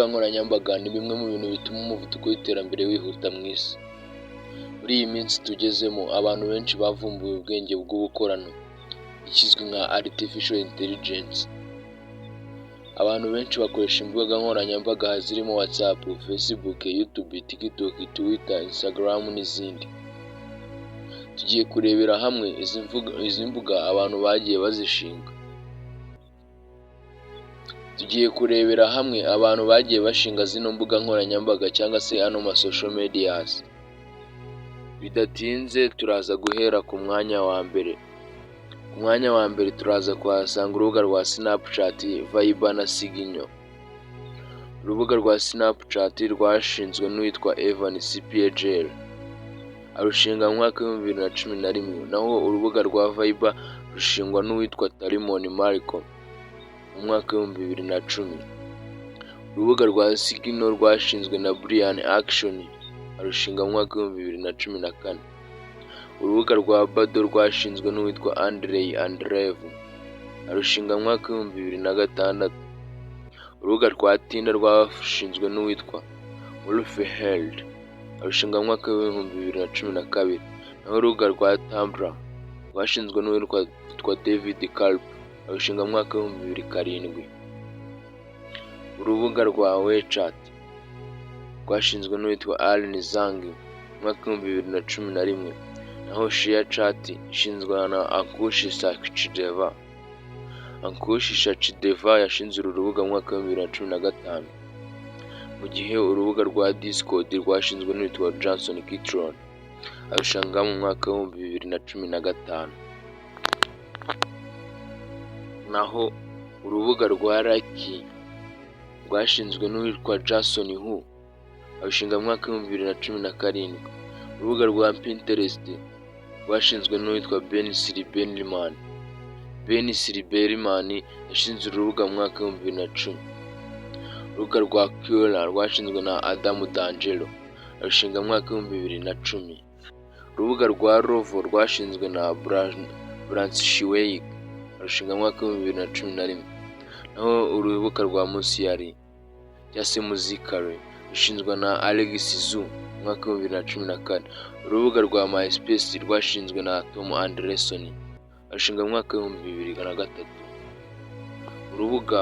Imbuga nkoranyambaga ni bimwe mu bintu bituma umuvuduko w'iterambere wihuta mu isi. Muri iyi minsi tugezemo, abantu benshi bavumbuye ubwenge bwo gukorana ikizwi nka Artificial Intelligence. Abantu benshi bakoresha imbuga nkoranyambaga zirimo WhatsApp, Facebook, YouTube, TikTok, Twitter, Instagram n'izindi. Tugiye kurebera hamwe izi mbuga abantu bagiye bazishinga. bashinga zino mbuga nkoranyambaga cyangwa se ano social medias. Bidatinze turaza guhera ku mwanya wa mbere. Ku mwanya wa mbere turaza kuhasanga urubuga rwa Snapchat, Viber na Signal. Urubuga rwa Snapchat rwashinzwe n'uwitwa Evan Spiegel. Arushinga mu mwaka wa 2011, naho urubuga rwa Viber rushingwa n'uwitwa Tarimon Marco mu mwaka wa 2010. Urubuga rwa Signal rwashinzwe na Brian Action, arushinga mu mwaka wa 2014. Urubuga rwa Bado rwashinzwe n'uwitwa Andrei Andreev, arushinga mu mwaka wa 2006. Urubuga rwa Tinder rwashinzwe n'uwitwa Wolf Held, arushinga mu mwaka wa 2012. Naho urubuga rwa Tumblr rwashinzwe n'uwitwa David Karp, arushinga mu mwaka wa 2007. Urubuga rwa WeChat rwashinzwe n'uwitwa Alan Zhang mu mwaka wa 2011. Naho ShareChat ishinzwe na Ankush Sachdeva. Ankush Sachdeva yashinze uru rubuga mu mwaka wa 2015. Mu gihe urubuga rwa Discord rwashinzwe n'uwitwa Johnson Kitron, arushinga mu mwaka wa 2015. Naho urubuga rwa Lucky rwashinzwe n'uwitwa Jason Hu, arushinga mu mwaka wa 2017. Urubuga rwa Pinterest rwashinzwe n'uwitwa Ben Silberman. Ben Silberman yashinze urubuga mu mwaka wa 2010. Urubuga rwa Quora rwashinzwe na Adam D'Angelo, arushinga mu mwaka wa 2010. Urubuga rwa Rovo rwashinzwe na Branshiweig, arushinga mu mwaka wa 2011. Naho urubuga rwa Musiali cyangwa se Musically rushinzwe na Alex Zhu mu mwaka wa 2014. Urubuga rwa MySpace rwashinzwe na Tom Anderson, arushinga mu mwaka wa 2003. Urubuga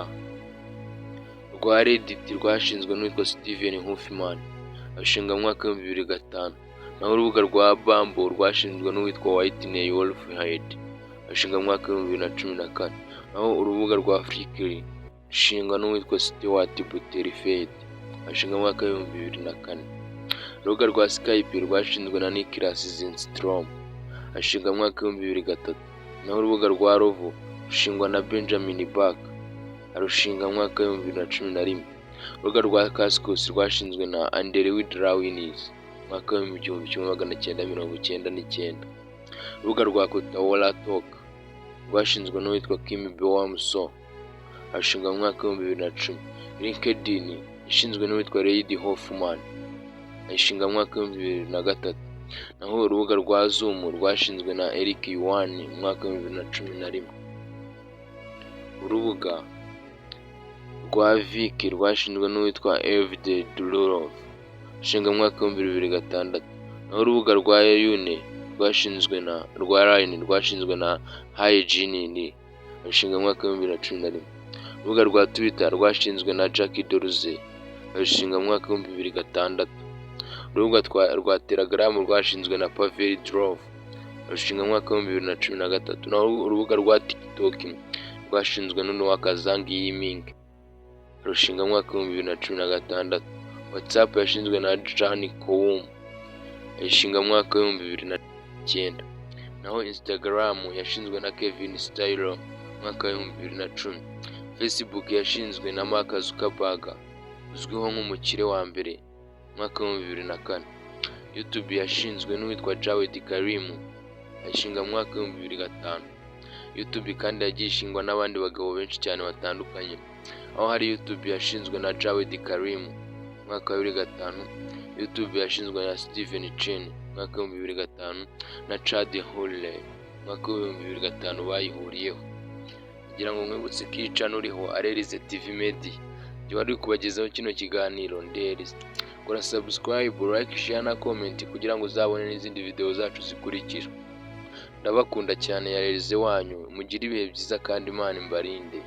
rwa Reddit rwashinzwe n'uwitwa Steven Hoffman, arushinga mu mwaka wa 2005. Naho urubuga rwa Bumble rwashinzwe n'uwitwa Whitney Wolfhard, arushinga mu mwaka wa 2014. Naho urubuga rwa Flickr rushingwa n'uwitwa Stewart Butterfield, arushinga mu mwaka wa 2004. Urubuga rwa Skype rwashinzwe na Niklas Zinstrom, arushinga mu mwaka wa 2003. Naho urubuga rwa Rovo rushingwa na Benjamin Bach, arushinga mu mwaka wa 2011. Urubuga rwa Cascos rwashinzwe na Andrew Drawins mu mwaka wa 1999. Urubuga rwa Kotawala Talk rwashinzwe n'uwitwa Kim Bewamso, arushinga mu mwaka wa 2010. LinkedIn ishinzwe n'uwitwa Reid Hoffman, ayishinga mu mwaka wa 2003. Naho urubuga rwa Zoom rwashinzwe na Eric Yuan mu mwaka wa 2011. Urubuga rwa Viki rwashinzwe n'uwitwa Evde Durov, arushinga mu mwaka wa 2006. Naho urubuga rwa Yune rwashinzwe na Hygiene, arushinga mu mwaka wa 2011. Urubuga rwa Twitter rwashinzwe na Jackie Dorsey, arushinga mu mwaka wa 2006. Urubuga rwa Telegram rwashinzwe na Pavel Durov, arushinga mu mwaka wa 2013. Naho urubuga rwa TikTok rwashinzwe n'uwitwa Zhang Yiming, arushinga mu mwaka wa 2016. WhatsApp yashinzwe na Jan Koum, ayishinga mu mwaka wa 2009. Naho Instagram yashinzwe na Kevin Stylo mu mwaka wa 2010. Facebook yashinzwe na Mark Zuckerberg, uzwiho nk'umukire wa mbere mu mwaka wa 2004. YouTube yashinzwe n'uwitwa Jawed Karim, ayishinga mu mwaka wa 2005. YouTube kandi yagiye ishingwa n'abandi bagabo benshi cyane batandukanye, aho hari YouTube yashinzwe na Jawed Karim mu mwaka wa 2005. YouTube yashinzwe na Steven Chen mu mwaka wa 2005 na Chad Hurley mu mwaka wa 2005 bayihuriyeho. Kugira ngo mwibutse ko iyi channel uriho Arelize TV Media, wari kubagezaho kino kiganiro Nderize. Kora subscribe, like, share na comment kugira ngo uzabone n'izindi video zacu zikurikira. Ndabakunda cyane, yareze wanyu, mugire ibihe byiza kandi Imana imbarinde.